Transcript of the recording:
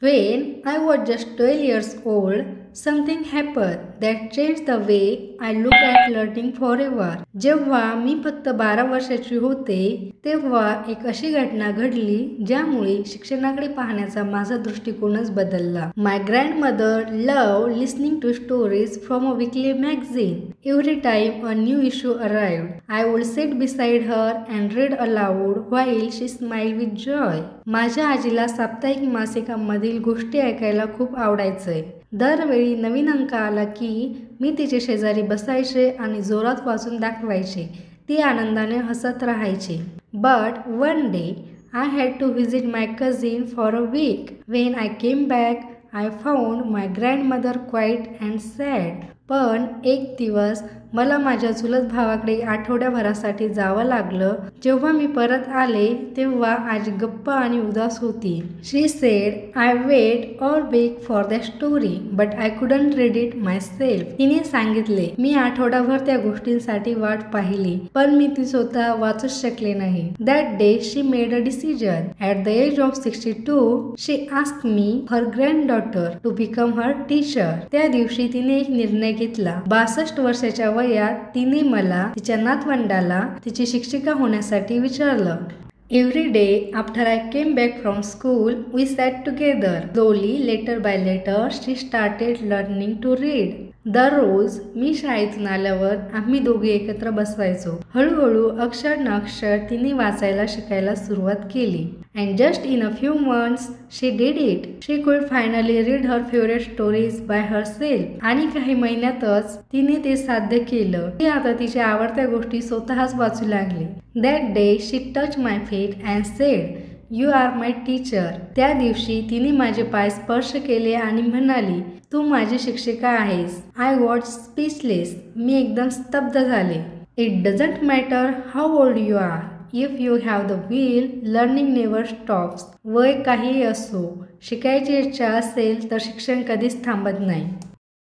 When I was just 12 years old, something happened that changed the way I look at learning forever. जेव्हा मी फक्त 12 वर्षाची होते तेव्हा एक अशी घटना घडली ज्यामुळे शिक्षणाकडे पाहण्याचा माझा दृष्टिकोनच बदलला. My grandmother loved listening to stories from a weekly magazine. Every time a new issue arrived, I would sit beside her and read aloud while she smiled with joy. माझ्या आजीला साप्ताहिक मासिकांमधील गोष्टी ऐकायला खूप आवडायचे. दरवेळी नवीन अंक आला की मी तिचे शेजारी बसायचे आणि जोरात वाचून दाखवायचे. ती आनंदाने हसत राहायची. But one day I had to visit my cousin for a week. When I came back, I found my grandmother quiet and sad. पण एक दिवस मला माझ्या चुलत भावाकडे आठवड्याभरासाठी जावं लागलं. जेव्हा मी परत आले तेव्हा आजी गप्प आणि उदास होती. She said, I wait all week for the story, but I couldn't read it myself. तिने सांगितले, मी आठवडाभर त्या गोष्टींसाठी वाट पाहिली, पण मी ती स्वतः वाचूच शकले नाही. That day she made a decision. At the age of 62, she asked me, her granddaughter, to become her teacher. त्या दिवशी तिने एक निर्णय घेतला. 62 वर्षाच्या वयात तिने मला तिच्या नातवंडाला तिची शिक्षिका होण्यासाठी विचारलं. Every day after I came back from school, we sat together. Slowly, letter by letter, she started learning to read. दररोज मी शाळेतून आल्यावर आम्ही दोघे एकत्र बसवायचो. हळूहळू अक्षर न अक्षर तिने वाचायला शिकायला सुरुवात केली. And just in a few months, she did it. She could finally read her favorite stories by herself. आणि काही महिन्यातच तिने ते साध्य केलं. ती आता तिच्या आवडत्या गोष्टी स्वतःच वाचू लागली. That day she touched my feet and said, You are my teacher. त्या दिवशी तिने माझे पाय स्पर्श केले आणि म्हणाली, तू माझी शिक्षिका आहेस. I was speechless. मी एकदम स्तब्ध झाले. It doesn't matter how old you are. If you have the will, learning never stops. वय काहीही असो, शिकायची इच्छा असेल तर शिक्षण कधीच थांबत नाही.